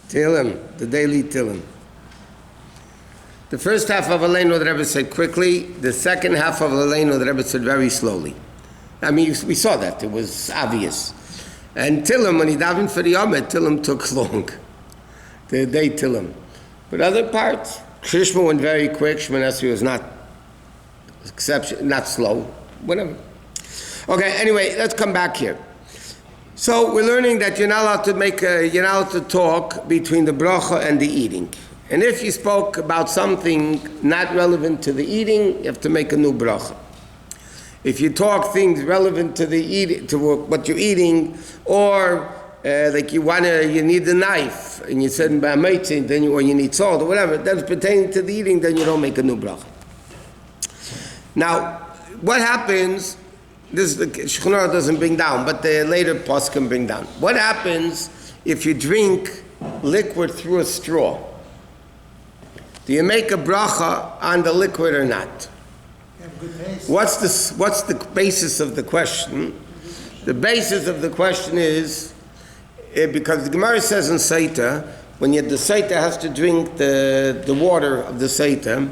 Tehillim, the daily Tehillim. The first half of Aleinu, the Rebbe said quickly. The second half of Aleinu, the Rebbe said very slowly. I mean, we saw that. It was obvious. And Tehillim, when he davened for the Yomit, Tehillim took long. The day Tehillim. But other parts, Krishma went very quick. Shemon Esrei was not slow. Whatever. Okay, anyway, let's come back here. So we're learning that you're not allowed to talk between the bracha and the eating. And if you spoke about something not relevant to the eating, you have to make a new bracha. If you talk things relevant to what you're eating, or like you need the knife, and you said or you need salt or whatever, that's pertaining to the eating, then you don't make a new bracha. Now, what happens? This the Shulchan Aruch doesn't bring down, but the later posts can bring down. What happens if you drink liquid through a straw? Do you make a bracha on the liquid or not? What's the basis of the question? The basis of the question is because the Gemara says in Seita, when the Seita has to drink the water of the Seita,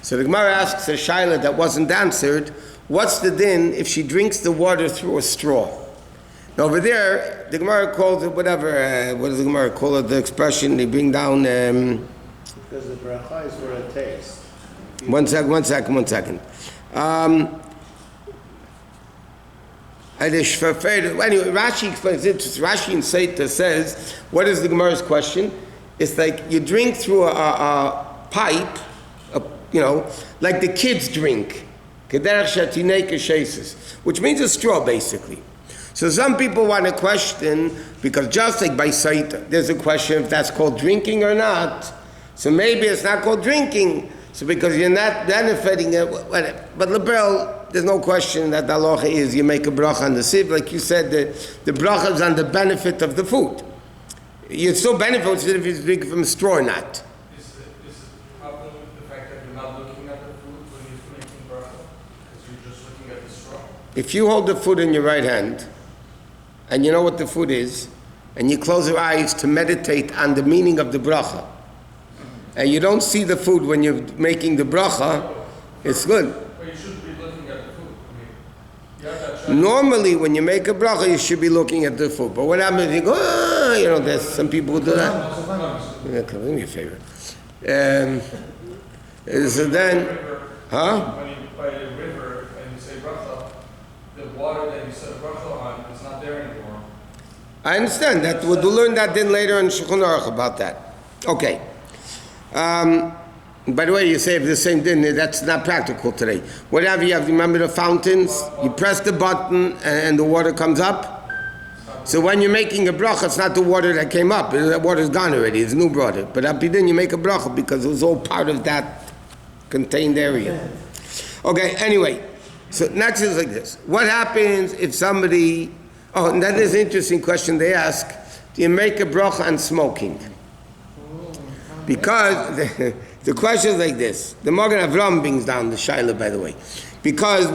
so the Gemara asks a shaila that wasn't answered. What's the din if she drinks the water through a straw? Now over there, the Gemara calls it whatever. What does the Gemara call it? The expression they bring down. Because the bracha is for a taste. One second. Anyway, Rashi explains it. Rashi in Seita says, what is the Gemara's question? It's like you drink through a pipe, like the kids drink. Which means a straw, basically. So some people want to question, because just like by Saita, there's a question if that's called drinking or not. So maybe it's not called drinking, so because you're not benefiting it. But Lebel, there's no question that the halacha is you make a bracha on the sieve. Like you said, the bracha is on the benefit of the food. You still benefit if you drink from a straw or not. If you hold the food in your right hand, and you know what the food is, and you close your eyes to meditate on the meaning of the bracha, and you don't see the food when you're making the bracha, it's good. But you shouldn't be looking at the food. Normally, when you make a bracha, you should be looking at the food. But what happens if you go, there's some people who do that. Yeah, do me a favor. So then, huh? When you by a river and you say bracha, the water that you said bracha on is not there anymore. I understand that. We'll learn that then later in Shulchan Aruch about that. Okay. By the way, you say the same thing. That's not practical today. Whatever you have, remember the fountains? You press the button and the water comes up. So when you're making a bracha, it's not the water that came up. The water's gone already. It's new water. But up then you make a bracha because it was all part of that contained area. Okay. Anyway. So next is like this. What happens if somebody... Oh, and that is an interesting question they ask. Do you make a bracha on smoking? Because the question is like this. The Magen Avram brings down the shaila, by the way. Because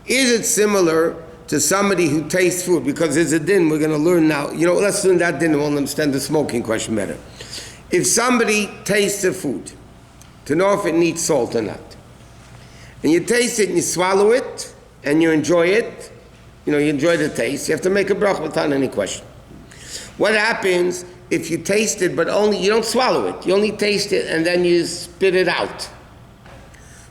is it similar to somebody who tastes food? Because there's a din we're going to learn now. Let's learn that din and we'll understand the smoking question better. If somebody tastes the food, to know if it needs salt or not, and you taste it and you swallow it and you enjoy it, you enjoy the taste, you have to make a bracha without any question. What happens if you taste it but you don't swallow it, you only taste it and then you spit it out?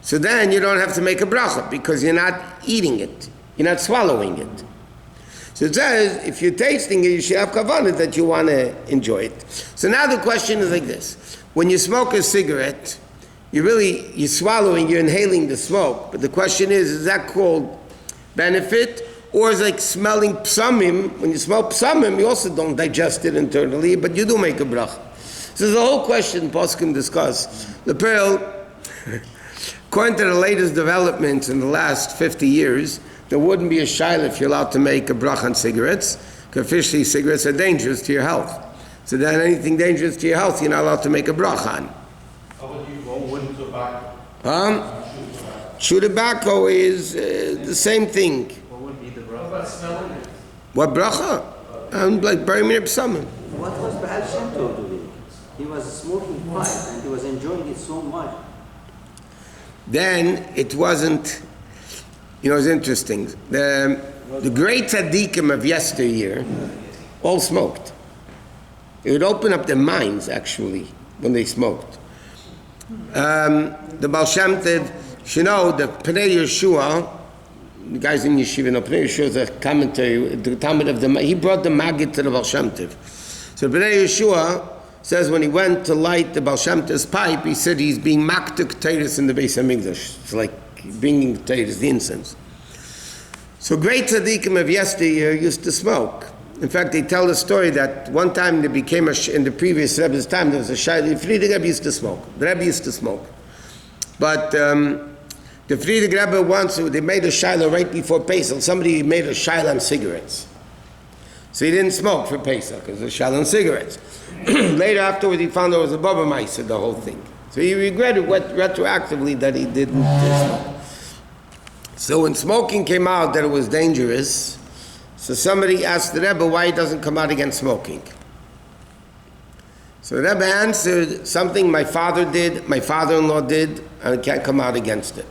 So then you don't have to make a bracha because you're not eating it, you're not swallowing it. So it says if you're tasting it, you should have kavanah that you want to enjoy it. So now the question is like this. When you smoke a cigarette, you're swallowing, you're inhaling the smoke. But the question is that called benefit? Or is it like smelling psamim? When you smell psamim, you also don't digest it internally, but you do make a bracha. So the whole question Poskim discuss. The Pearl, according to the latest developments in the last 50 years, there wouldn't be a shaila if you're allowed to make a bracha on cigarettes, because officially cigarettes are dangerous to your health. So then anything dangerous to your health, you're not allowed to make a bracha on. Chew tobacco is the same thing. What would be the bracha? What bracha? and like bury me psamim. What was Baal Shem Tov doing? He was smoking pipe and he was enjoying it so much. Then it wasn't, it's interesting. The great tzaddikim of yesteryear all smoked. It would open up their minds, actually, when they smoked. The Baal Shem Tov, the Pnei Yeshua, the guys in Yeshiva know, Pnei Yeshua is a commentary, the Talmud of he brought the Maggid to the Baal Shem Tov. So Pnei Yeshua says when he went to light the Baal Shem Tov's pipe, he said he's being maktuk teres in the Beis HaMikdash. It's like bringing teres, the incense. So great tzaddikim of yesteryear used to smoke. In fact, they tell the story that one time there became in the previous Rebbe's time, there was a shayla. The Friedrich Rebbe used to smoke. The Rebbe used to smoke. But the Friedrich Rebbe once, they made a shayla right before Pesach. Somebody made a shayla on cigarettes. So he didn't smoke for Pesach, because it was a shayla on cigarettes. Later afterwards, he found there was a Baba Maisa, the whole thing. So he regretted retroactively that he didn't smoke. So when smoking came out that it was dangerous, so somebody asked the Rebbe why he doesn't come out against smoking. So the Rebbe answered, something my father did, my father-in-law did, and I can't come out against it.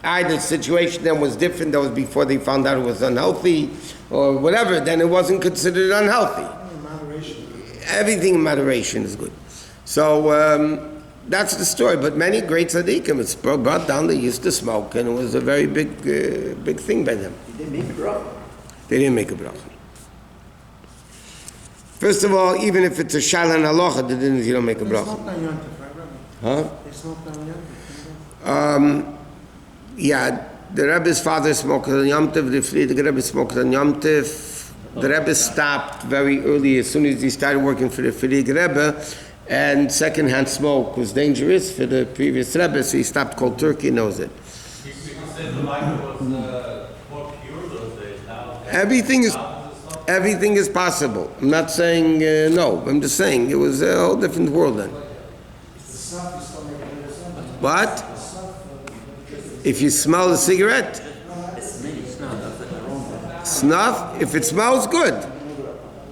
The situation then was different, that was before they found out it was unhealthy, or whatever, then it wasn't considered unhealthy. Everything in moderation is good. So that's the story. But many great tzaddikim, it's brought down, they used to smoke, and it was a very big thing by them. Did they make bracha? They didn't make a bracha. First of all, even if it's a shayla and halacha, you don't make a bracha. Huh? Yeah, the Rebbe's father smoked on Yom Tov, the Friedrich Rebbe smoked on Yom Tov. The Rebbe stopped very early, as soon as he started working for the Friedrich Rebbe, and secondhand smoke was dangerous for the previous Rebbe, so he stopped cold turkey, knows it. You said the Bible was more pure those days. Now Everything is possible. I'm not saying no, I'm just saying it was a whole different world then. What? If you smell the cigarette? Snuff, if it smells good.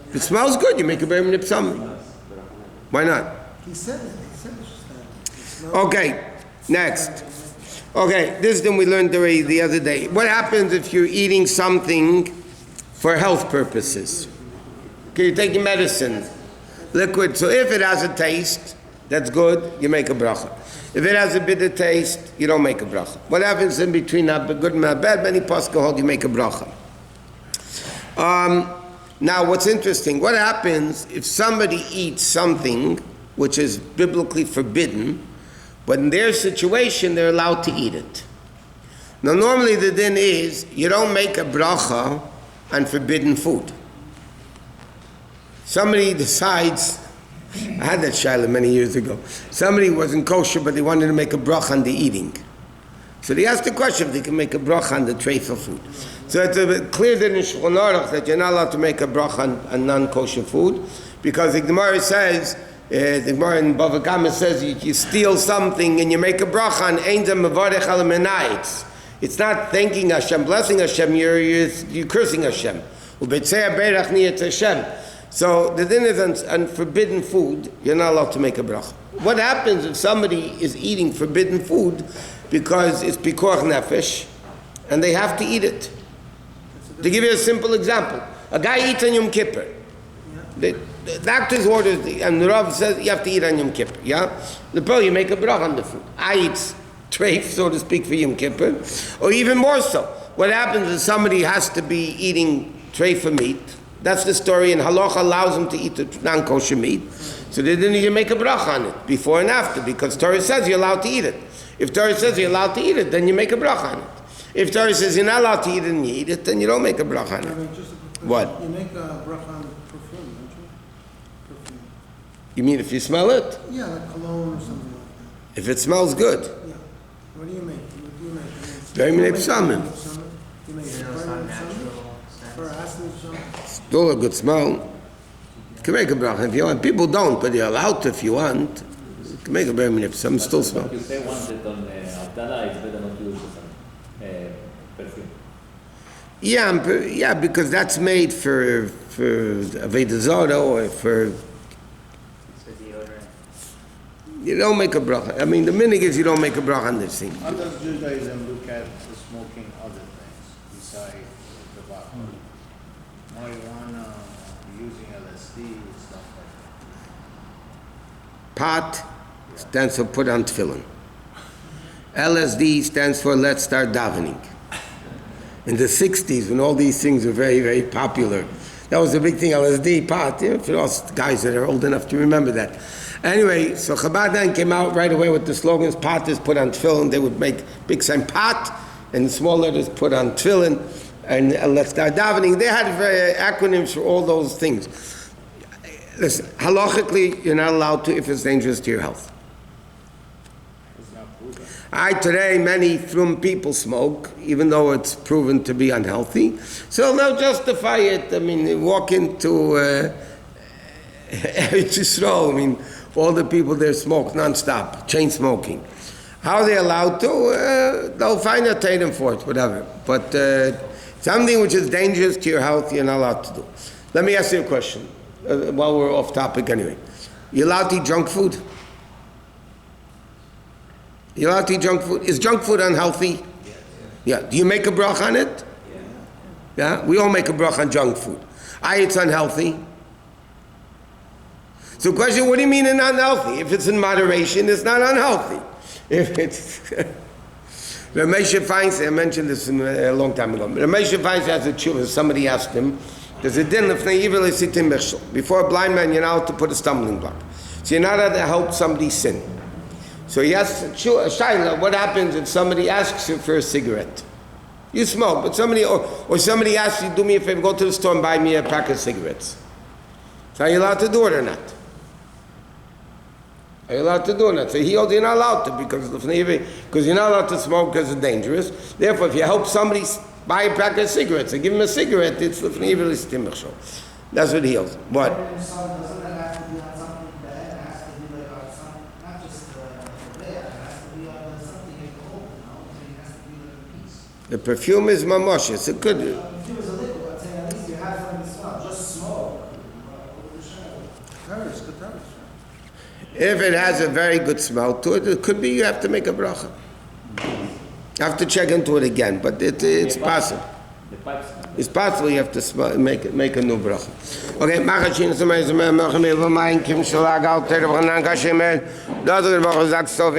If it smells good, you make a berim nipsam. Why not? He said it. Okay, next. Okay, this thing we learned already the other day. What happens if you're eating something for health purposes? Okay, you're taking medicine, liquid. So if it has a taste, that's good, you make a bracha. If it has a bitter taste, you don't make a bracha. What happens in between not good and not bad? Many poskim hold you make a bracha. Now, what's interesting, what happens if somebody eats something which is biblically forbidden, but in their situation, they're allowed to eat it? Now, normally the din is, you don't make a bracha on forbidden food. Somebody decides, I had that shayla many years ago, somebody wasn't kosher, but they wanted to make a bracha on the eating. So they asked the question if they can make a bracha on the tray for food. So it's a clear in Shulchan Aruch that you're not allowed to make a bracha on non-kosher food, because the Gemara says, the Gemara in Bava Kama says, you steal something and you make a bracha on ein zeh mevarech al menayitz. It's not thanking Hashem, blessing Hashem, you're cursing Hashem. Ubetzei berach niyetz Hashem. So the din is on forbidden food, you're not allowed to make a bracha. What happens if somebody is eating forbidden food because it's pikuach nefesh, and they have to eat it? To give you a simple example, a guy eats on Yom Kippur. The doctor's orders, and the Rav says you have to eat on Yom Kippur. Yeah, you make a bracha on the food. I eat treif, so to speak, for Yom Kippur, or even more so. What happens is somebody has to be eating treif for meat. That's the story, and halacha allows him to eat the non-kosher meat. So they didn't even make a bracha on it before and after, because Torah says you're allowed to eat it. If Torah says you're allowed to eat it, then you make a bracha on it. If Torah says you're not allowed to eat it and you eat it, then you don't make a bracha on it. What? You make a bracha on perfume, don't you? Perfume. You mean if you smell it? Yeah, like cologne or something like that. If it smells good. Yeah. What do you make? What do you make? Very many psalmim. You make for acid or Still a good smell. You can make a bracha if you want. People don't, but you're allowed to if you want. You can make a very many psalmim, still smell. You say once that on Abdallah it's better not to use perfume. Yeah, because that's made for Avodah Zarah or for. It's a deodorant. You don't make a bracha. I mean, the minig is you don't make a bracha on this thing. How does Judaism look at the smoking other things besides tobacco? Marijuana, using LSD, stuff like Pot stands for put on tefillin. LSD stands for let's start davening. In the 60s, when all these things were very, very popular, that was the big thing, LSD, pot, for us guys that are old enough to remember that. Anyway, so Chabad then came out right away with the slogans, pot is put on tefillin. They would make big sign pot, and small letters put on tefillin, and let's start davening. They had acronyms for all those things. Listen, halachically, you're not allowed to if it's dangerous to your health. Today, many frum people smoke, even though it's proven to be unhealthy. So they'll justify it. I mean, they walk into Eretz Yisrael, I mean, all the people there smoke non-stop, chain smoking. How are they allowed to? They'll find a tatum for it, whatever. But something which is dangerous to your health, you're not allowed to do. Let me ask you a question, while we're off topic anyway. You allowed to eat junk food? You allowed to eat junk food? Is junk food unhealthy? Yeah. Do you make a bracha on it? Yeah. We all make a bracha on junk food. It's unhealthy. So question, what do you mean it's unhealthy? If it's in moderation, it's not unhealthy. If it's... Rabbi Yosef Feinstein, I mentioned this a long time ago. Rabbi Yosef Feinstein has a tshuva. Somebody asked him, there's a din lefnei evil sitim mechshel. Before a blind man, you're not allowed to put a stumbling block. So you're not allowed to help somebody sin. So he asks Shaila, what happens if somebody asks you for a cigarette? You smoke, but somebody asks you, do me a favor, go to the store and buy me a pack of cigarettes. So are you allowed to do it or not? Are you allowed to do it or not? So he holds you're not allowed to because you're not allowed to smoke because it's dangerous. Therefore, if you help somebody buy a pack of cigarettes and give him a cigarette, it's lefnei evil sitim mechshel. That's what he holds. What? Doesn't that have to be on something bad? It has to be like on some, not just bad, it has to be on something alcoholic, it has to be like a piece. The perfume is mamash. It's a good... Perfume is a liquid, but saying at least you have something to smell, just smoke. Paris, good Paris. If it has a very good smell to it, it could be you have to make a bracha. You have to check into it again, but it's possible. The pipes. It's possible you have to make a new bracha. Okay, machin zum zum machen wir mein Kim Schlag alter von Kashemer. Da der Woche sagt so